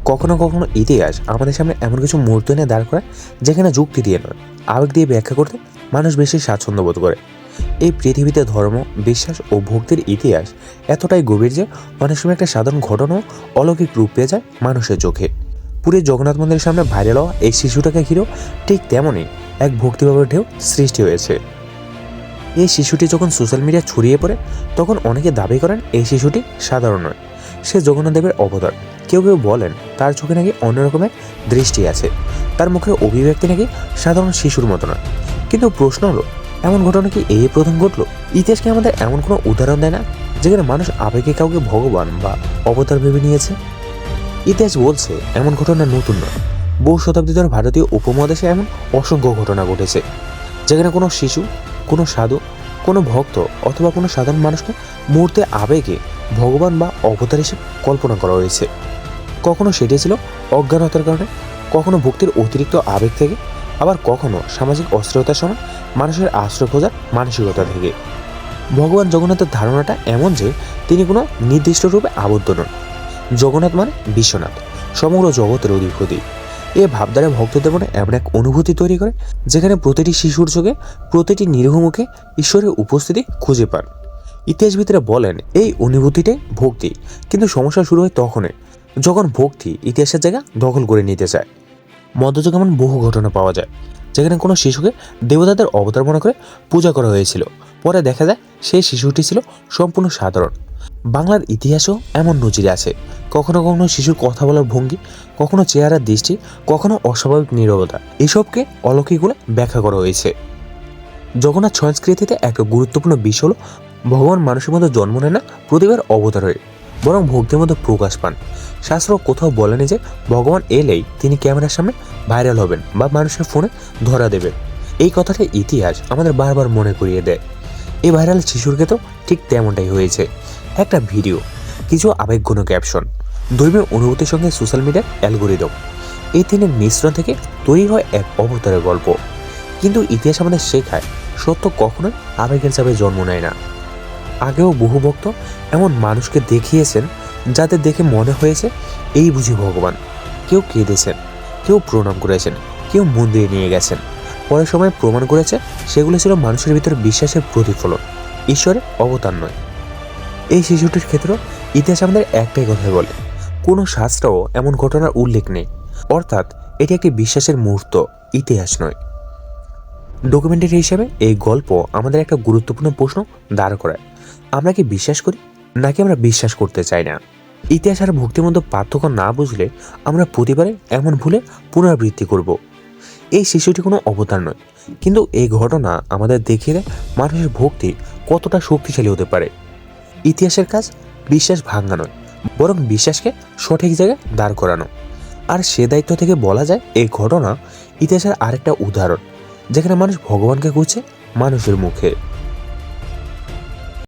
কখনো কখনো ইতিহাস আমাদের সামনে এমন কিছু মুহূর্ত এনে দাঁড় করায় যেখানে যুক্তি দিয়ে নয়, আবেগ দিয়ে ব্যাখ্যা করতে মানুষ বেশি স্বাচ্ছন্দ্য বোধ করে। এই পৃথিবীতে ধর্ম, বিশ্বাস ও ভক্তির ইতিহাস এতটাই গভীর যে অনেক সময় একটা সাধারণ ঘটনাও অলৌকিক রূপ পেয়ে যায় মানুষের চোখে। পুরীর জগন্নাথ মন্দিরের সামনে ভাইরাল হওয়া এই শিশুটাকে ঘিরেও ঠিক তেমনই এক ভক্তিভাবের ঢেউ সৃষ্টি হয়েছে। এই শিশুটি যখন সোশ্যাল মিডিয়া ছড়িয়ে পড়ে তখন অনেকে দাবি করেন এই শিশুটি সাধারণ নয়, সে জগন্নাথ দেবের অবতার। কেউ কেউ বলেন তার চোখে নাকি অন্যরকমের দৃষ্টি আছে, তার মুখের অভিব্যক্তি নাকি সাধারণ শিশুর মতো নয়। কিন্তু প্রশ্ন হলো, এমন ঘটনা কি এই প্রথম ঘটলো? ইতিহাসকে আমাদের এমন কোনো উদাহরণ দেয় না যেখানে মানুষ আবেগে কাউকে ভগবান বা অবতার ভেবে নিয়েছে? ইতিহাস বলছে এমন ঘটনা নতুন নয়। বহু শতাব্দী ধরে ভারতীয় উপমহাদেশে এমন অসংখ্য ঘটনা ঘটেছে যেখানে কোনো শিশু, কোনো সাধু, কোনো ভক্ত অথবা কোনো সাধারণ মানুষকে মুহূর্তে আবেগে ভগবান বা অবতার হিসেবে কল্পনা করা হয়েছে। কখনো সেটি ছিল অজ্ঞানতার কারণে, কখনো ভক্তির অতিরিক্ত আবেগ থেকে, আবার কখনো সামাজিক অস্থিরতার সময় মানুষের আশ্রয় খোঁজার মানসিকতা থেকে। ভগবান জগন্নাথের ধারণাটা এমন যে তিনি কোনো নির্দিষ্ট রূপে আবদ্ধ নন। জগন্নাথ মানে বিশ্বনাথ, সমগ্র জগতের অধিপতি। এ ভাবধারা ভক্তদের মনে এমন এক অনুভূতি তৈরি করে যেখানে প্রতিটি শিশুর চোখে, প্রতিটি নিরীহ মুখে ঈশ্বরের উপস্থিতি খুঁজে পান। ইতিহাসবিদরা বলেন এই অনুভূতিটাই ভক্তি, কিন্তু সমস্যা শুরু হয় তখনই যখন ভক্তি ইতিহাসের জায়গা দখল করে নিতে চায়। মধ্যযুগে এমন বহু ঘটনা পাওয়া যায় যেখানে কোনো শিশুকে দেবতাদের অবতার মনে করে পূজা করা হয়েছিল। পরে দেখা যায় সেই শিশুটি ছিল সম্পূর্ণ সাধারণ। বাংলার ইতিহাসেও এমন নজির আছে। কখনো কখনো শিশুর কথা বলার ভঙ্গি, কখনো চেহারার দৃষ্টি, কখনো অস্বাভাবিক নীরবতা, এসবকে অলৌকিক বলে ব্যাখ্যা করা হয়েছে। জগন্নাথ সংস্কৃতিতে একটা গুরুত্বপূর্ণ বিষয় হলো ভগবান মানুষের মধ্যে জন্ম নেয় না প্রতিবার অবতার হয়ে, বরং ভক্তির মধ্যে প্রকাশ পান। শাস্ত্র কোথাও বলেনি যে ভগবান এলেই তিনি ক্যামেরার সামনে ভাইরাল হবেন বা মানুষের ফোনে ধরা দেবেন। এই কথাটা ইতিহাস আমাদের বারবার মনে করিয়ে দেয়। এই ভাইরাল শিশুর ক্ষেত্রেও ঠিক তেমনটাই হয়েছে। একটা ভিডিও, কিছু আবেগঘন ক্যাপশন, ধর্মীয় অনুভূতির সঙ্গে সোশ্যাল মিডিয়ার অ্যালগোরিদম, এই তিনের মিশ্রণ থেকে তৈরি হয় এক অবতারের গল্প। কিন্তু ইতিহাস আমাদের শেখায় সত্য কখনোই আবেগের চাপে জন্ম নেয় না। আগেও বহু ভক্ত এমন মানুষকে দেখিয়েছেন যাদের দেখে মনে হয়েছে এই বুঝি ভগবান। কেউ কেঁদেছেন, কেউ প্রণাম করেছেন, কেউ মন্দিরে নিয়ে গেছেন। পরে সময় প্রমাণ করেছে সেগুলো ছিল মানুষের ভিতরে বিশ্বাসের প্রতিফলন, ঈশ্বরের অবতার নয়। এই শিশুটির ক্ষেত্রেও ইতিহাস আমাদের একটাই কথা বলে, কোনো শাস্ত্রেও এমন ঘটনার উল্লেখ নেই। অর্থাৎ এটি একটি বিশ্বাসের মুহূর্ত, ইতিহাস নয়। ডকুমেন্টারি হিসেবে এই গল্প আমাদের একটা গুরুত্বপূর্ণ প্রশ্ন দাঁড় করায়, আমরা কি বিশ্বাস করি নাকি আমরা বিশ্বাস করতে চাই না? ইতিহাস আর ভক্তির মধ্যে পার্থক্য না বুঝলে আমরা প্রতিবারে এমন ভুলে পুনরাবৃত্তি করব। এই শিশুটি কোনো অবতার নয়, কিন্তু এই ঘটনা আমাদের দেখিয়ে দেয় মানুষের ভক্তি কতটা শক্তিশালী হতে পারে। ইতিহাসের কাজ বিশ্বাস ভাঙা নয়, বরং বিশ্বাসকে সঠিক জায়গায় দাঁড় করানো। আর সে দায়িত্ব থেকে বলা যায় এই ঘটনা ইতিহাসের আরেকটা উদাহরণ যেখানে মানুষ ভগবানকে খুঁজছে মানুষের মুখে।